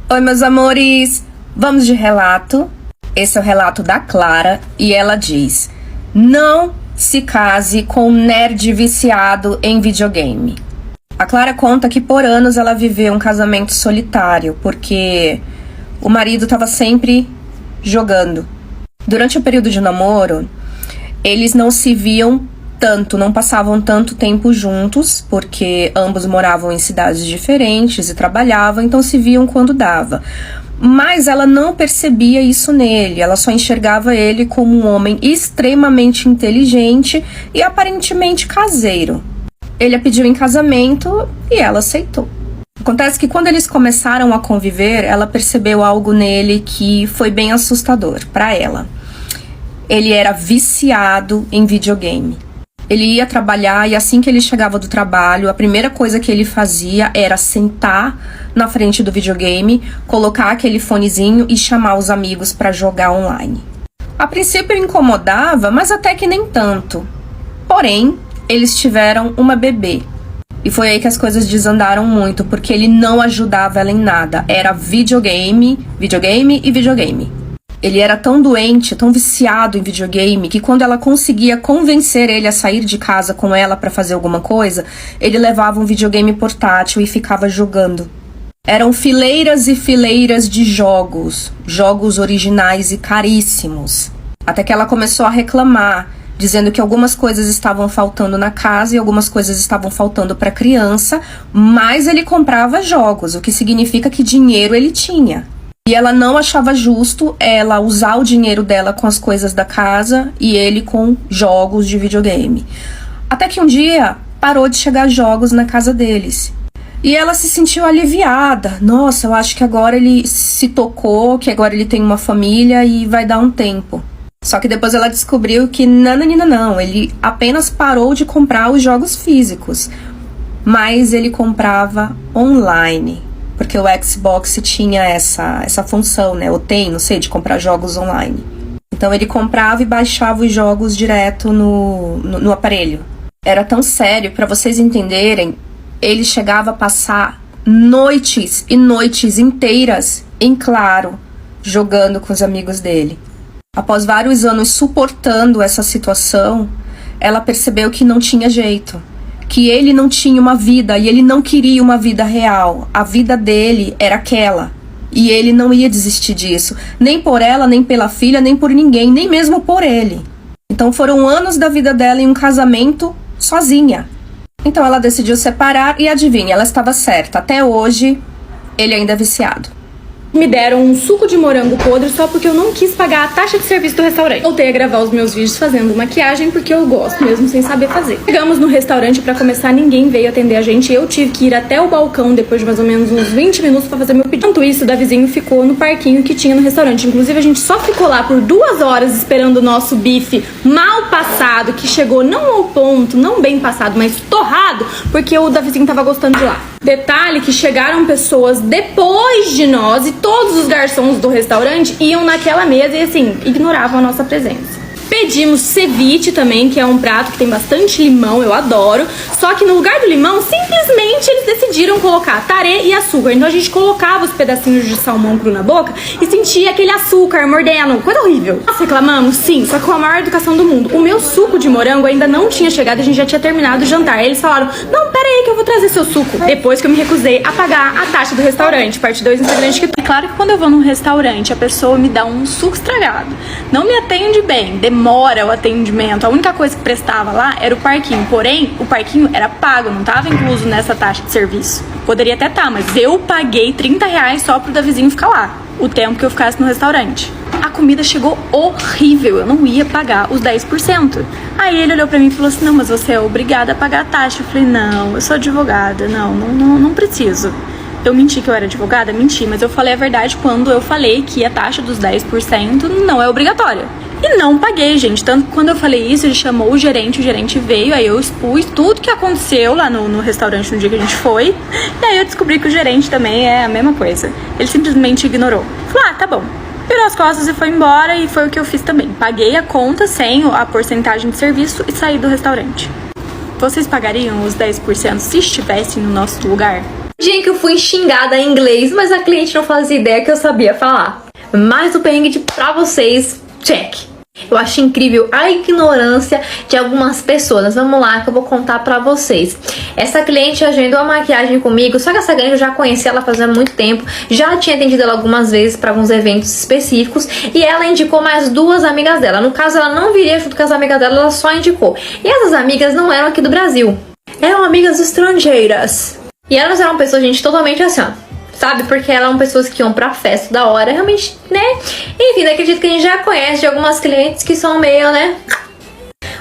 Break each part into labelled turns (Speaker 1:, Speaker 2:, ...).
Speaker 1: Oi, meus amores! Vamos de relato. Esse é o relato da Clara e ela diz: não se case com um nerd viciado em videogame. A Clara conta que por anos ela viveu um casamento solitário, porque o marido estava sempre jogando. Durante o período de namoro, eles não se viam tanto, não passavam tanto tempo juntos, porque ambos moravam em cidades diferentes e trabalhavam, então se viam quando dava. Mas ela não percebia isso nele, ela só enxergava ele como um homem extremamente inteligente e aparentemente caseiro. Ele a pediu em casamento e ela aceitou. Acontece que quando eles começaram a conviver, ela percebeu algo nele que foi bem assustador para ela. Ele era viciado em videogame. Ele ia trabalhar e assim que ele chegava do trabalho, a primeira coisa que ele fazia era sentar na frente do videogame, colocar aquele fonezinho e chamar os amigos para jogar online. A princípio incomodava, mas até que nem tanto. Porém, eles tiveram uma bebê. E foi aí que as coisas desandaram muito, porque ele não ajudava ela em nada. Era videogame, videogame e videogame. Ele era tão doente, tão viciado em videogame, que quando ela conseguia convencer ele a sair de casa com ela para fazer alguma coisa, ele levava um videogame portátil e ficava jogando. Eram fileiras e fileiras de jogos, jogos originais e caríssimos. Até que ela começou a reclamar, dizendo que algumas coisas estavam faltando na casa e algumas coisas estavam faltando para a criança, mas ele comprava jogos, o que significa que dinheiro ele tinha. E ela não achava justo ela usar o dinheiro dela com as coisas da casa e ele com jogos de videogame. Até que um dia parou de chegar jogos na casa deles. E ela se sentiu aliviada. Nossa, eu acho que agora ele se tocou, que agora ele tem uma família e vai dar um tempo. Só que depois ela descobriu que não, ele apenas parou de comprar os jogos físicos. Mas ele comprava online. Porque o Xbox tinha essa função, né? Ou tem, não sei, de comprar jogos online. Então ele comprava e baixava os jogos direto no aparelho. Era tão sério, para vocês entenderem, ele chegava a passar noites e noites inteiras em claro, jogando com os amigos dele. Após vários anos suportando essa situação, ela percebeu que não tinha jeito. Que ele não tinha uma vida e ele não queria uma vida real. A vida dele era aquela. E ele não ia desistir disso. Nem por ela, nem pela filha, nem por ninguém, nem mesmo por ele. Então foram anos da vida dela em um casamento sozinha. Então ela decidiu separar e adivinha, ela estava certa. Até hoje, ele ainda é viciado.
Speaker 2: Me deram um suco de morango podre só porque eu não quis pagar a taxa de serviço do restaurante. Voltei a gravar os meus vídeos fazendo maquiagem porque eu gosto, mesmo sem saber fazer. Chegamos no restaurante, pra começar, ninguém veio atender a gente. Eu tive que ir até o balcão depois de mais ou menos uns 20 minutos pra fazer meu pedido. Enquanto isso, o Davizinho ficou no parquinho que tinha no restaurante. Inclusive, a gente só ficou lá por 2 horas esperando o nosso bife mal passado, que chegou não ao ponto, não bem passado, mas torrado, porque o Davizinho tava gostando de lá. Detalhe que chegaram pessoas depois de nós e todos os garçons do restaurante iam naquela mesa e assim, ignoravam a nossa presença. Pedimos ceviche também, que é um prato que tem bastante limão, eu adoro. Só que no lugar do limão, simplesmente eles decidiram colocar tarê e açúcar. Então a gente colocava os pedacinhos de salmão cru na boca e sentia aquele açúcar mordendo. Coisa horrível. Nós reclamamos? Sim, só que com a maior educação do mundo. O meu suco de morango ainda não tinha chegado, a gente já tinha terminado o jantar. Aí eles falaram, não, pera aí que eu vou trazer seu suco. Depois que eu me recusei a pagar a taxa do restaurante. Parte 2 no Instagram que... É claro que quando eu vou num restaurante, a pessoa me dá um suco estragado. Não me atende bem, demora o atendimento. A única coisa que prestava lá era o parquinho. Porém, o parquinho era pago, não estava incluso nessa taxa de serviço. Poderia até estar, mas eu paguei R$30 só pro Davizinho ficar lá, o tempo que eu ficasse no restaurante. A comida chegou horrível, eu não ia pagar os 10%. Aí ele olhou pra mim e falou assim, não, mas você é obrigada a pagar a taxa. Eu falei, não, eu sou advogada, não preciso. Eu menti que eu era advogada? Menti, mas eu falei a verdade quando eu falei que a taxa dos 10% não é obrigatória. E não paguei, gente. Tanto que quando eu falei isso, ele chamou o gerente veio, aí eu expus tudo que aconteceu lá no restaurante no dia que a gente foi. E aí eu descobri que o gerente também é a mesma coisa. Ele simplesmente ignorou. Falei, tá bom. Virou as costas e foi embora, e foi o que eu fiz também. Paguei a conta sem a porcentagem de serviço e saí do restaurante. Vocês pagariam os 10% se estivessem no nosso lugar?
Speaker 3: Dia em que eu fui xingada em inglês, mas a cliente não fazia ideia que eu sabia falar. Mais o perrengue pra vocês, check. Eu acho incrível a ignorância de algumas pessoas. Mas vamos lá que eu vou contar pra vocês. Essa cliente agendou a maquiagem comigo, só que essa cliente eu já conhecia ela fazia muito tempo, já tinha atendido ela algumas vezes pra alguns eventos específicos, e ela indicou mais 2 amigas dela. No caso, ela não viria junto com as amigas dela, ela só indicou. E essas amigas não eram aqui do Brasil, eram amigas estrangeiras. E elas eram pessoas, gente, totalmente assim, ó, sabe? Porque elas são pessoas que iam pra festa da hora, realmente, né? Enfim, daquele jeito que a gente já conhece de algumas clientes que são meio, né?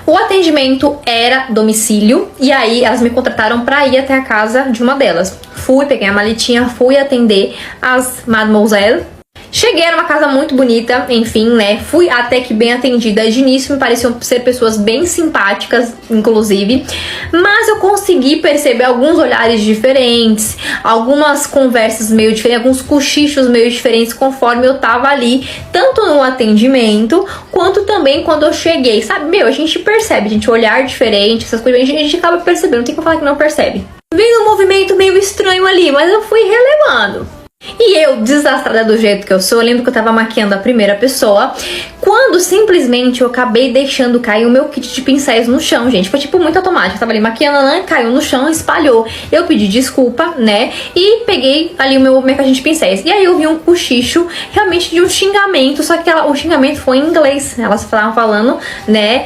Speaker 3: O atendimento era domicílio, e aí elas me contrataram pra ir até a casa de uma delas. Fui, peguei a maletinha, fui atender as mademoiselle. Cheguei, era uma casa muito bonita, enfim, né? Fui até que bem atendida. De início me pareciam ser pessoas bem simpáticas, inclusive. Mas eu consegui perceber alguns olhares diferentes, algumas conversas meio diferentes, alguns cochichos meio diferentes conforme eu tava ali, tanto no atendimento, quanto também quando eu cheguei, sabe? Meu, a gente percebe, gente, olhar diferente, essas coisas, a gente acaba percebendo, não tem como falar que não percebe. Vendo um movimento meio estranho ali, mas eu fui relevando. E eu, desastrada do jeito que eu sou, eu lembro que eu tava maquiando a primeira pessoa, quando simplesmente eu acabei deixando cair o meu kit de pincéis no chão, gente. Foi tipo muito automático, eu tava ali maquiando, né? Caiu no chão, espalhou. Eu pedi desculpa, né? E peguei ali minha caixinha de pincéis. E aí eu vi um cochicho, realmente de um xingamento, só que o xingamento foi em inglês. Elas estavam falando, né,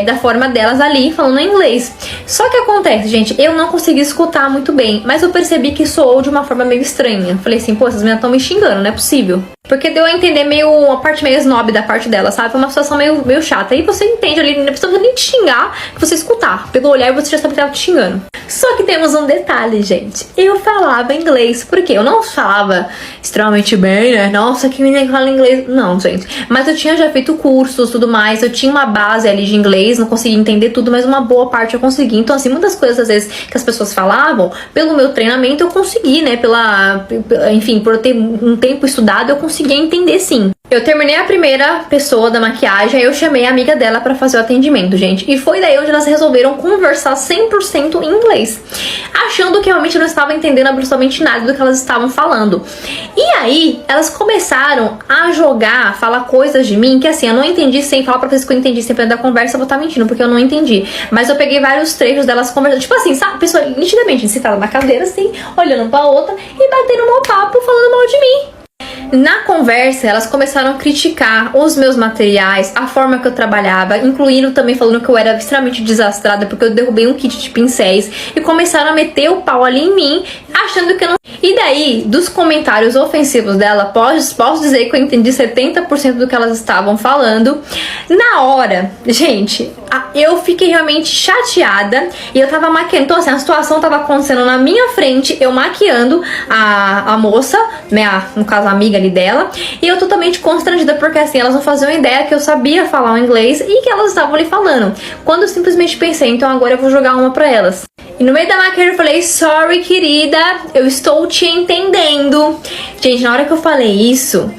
Speaker 3: da forma delas ali, falando em inglês. Só que acontece, gente, eu não consegui escutar muito bem, mas eu percebi que soou de uma forma meio estranha. Falei assim, pô, essas meninas estão me xingando, não é possível. Porque deu a entender meio, a parte meio snob da parte dela, sabe? Foi uma situação meio chata. E você entende ali, não precisa nem te xingar, que você escutar. Pelo olhar e você já sabe que ela tá te xingando. Só que temos um detalhe, gente. Eu falava inglês, porque eu não falava extremamente bem, né? Nossa, que menina que fala inglês. Não, gente. Mas eu tinha já feito cursos, tudo mais. Eu tinha uma base ali de inglês, não conseguia entender tudo, mas uma boa parte eu consegui. Então, assim, muitas coisas, às vezes, que as pessoas falavam, pelo meu treinamento, eu consegui, né? Enfim, por eu ter um tempo estudado, eu conseguia entender, sim. Eu terminei a primeira pessoa da maquiagem, aí eu chamei a amiga dela pra fazer o atendimento, gente. E foi daí onde elas resolveram conversar 100% em inglês, achando que realmente eu não estava entendendo absolutamente nada do que elas estavam falando. E aí, elas começaram a falar coisas de mim que, assim, eu não entendi, sem falar pra vocês que eu entendi sempre da conversa, eu vou estar mentindo, porque eu não entendi. Mas eu peguei vários trechos delas conversando, tipo assim, sabe? A pessoa nitidamente sentada na cadeira, assim, olhando pra outra e batendo um papo, falando mal de mim. Na conversa, elas começaram a criticar os meus materiais, a forma que eu trabalhava, incluindo também falando que eu era extremamente desastrada porque eu derrubei um kit de pincéis, e começaram a meter o pau ali em mim, achando que eu não... E daí, dos comentários ofensivos dela, posso dizer que eu entendi 70% do que elas estavam falando. Na hora, gente, eu fiquei realmente chateada, e eu tava maquiando, então assim, a situação tava acontecendo na minha frente, eu maquiando a moça, né, no caso a amiga ali dela, e eu totalmente constrangida, porque assim, elas não faziam ideia que eu sabia falar o inglês e que elas estavam ali falando. Quando eu simplesmente pensei, então agora eu vou jogar uma pra elas. E no meio da maquiagem eu falei, sorry querida, eu estou te entendendo. Gente, na hora que eu falei isso,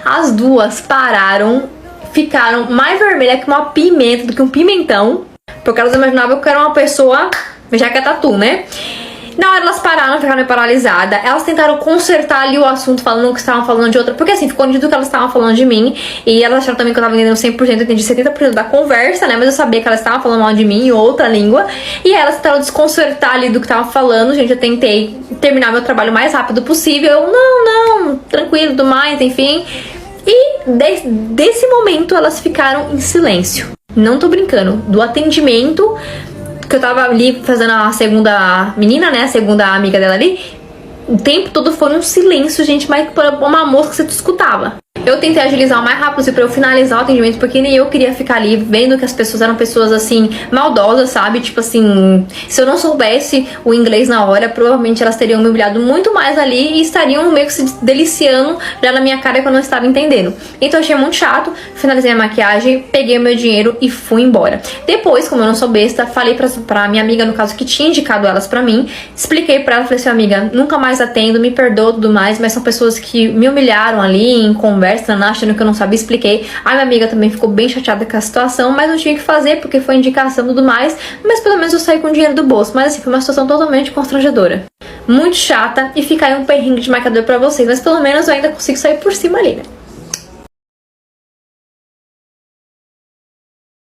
Speaker 3: as duas pararam, ficaram mais vermelhas que uma pimenta, do que um pimentão, porque elas imaginavam que eu era uma pessoa, já que é tatu, né? Na hora elas pararam, ficaram paralisadas. Elas tentaram consertar ali o assunto, falando que estavam falando de outra. Porque assim, ficou nítido que elas estavam falando de mim. E elas acharam também que eu tava entendendo 100%, eu entendi 70% da conversa, né? Mas eu sabia que elas estavam falando mal de mim em outra língua. E elas tentaram desconcertar ali do que estavam falando. Gente, eu tentei terminar meu trabalho o mais rápido possível. Eu, não, tranquilo, tudo mais, enfim. E desse momento elas ficaram em silêncio. Não tô brincando. Do atendimento, que eu tava ali fazendo a segunda menina, né, a segunda amiga dela ali, o tempo todo foi um silêncio, gente, mas uma moça que você escutava. Eu tentei agilizar o mais rápido possível pra eu finalizar o atendimento, porque nem eu queria ficar ali vendo que as pessoas eram pessoas, assim, maldosas, sabe? Tipo assim, se eu não soubesse o inglês na hora, provavelmente elas teriam me humilhado muito mais ali e estariam meio que se deliciando já na minha cara que eu não estava entendendo. Então eu achei muito chato, finalizei a maquiagem, peguei o meu dinheiro e fui embora. Depois, como eu não sou besta, falei pra minha amiga, no caso, que tinha indicado elas pra mim, expliquei pra ela, falei assim, amiga, nunca mais atendo, me perdoa, tudo mais, mas são pessoas que me humilharam ali em conversa, conversa, achando que eu não sabia, expliquei. A minha amiga também ficou bem chateada com a situação, mas não tinha que fazer porque foi indicação e tudo mais. Mas pelo menos eu saí com dinheiro do bolso. Mas assim, foi uma situação totalmente constrangedora. Muito chata, e fica aí um perrengue de maquiador pra vocês. Mas pelo menos eu ainda consigo sair por cima ali, né?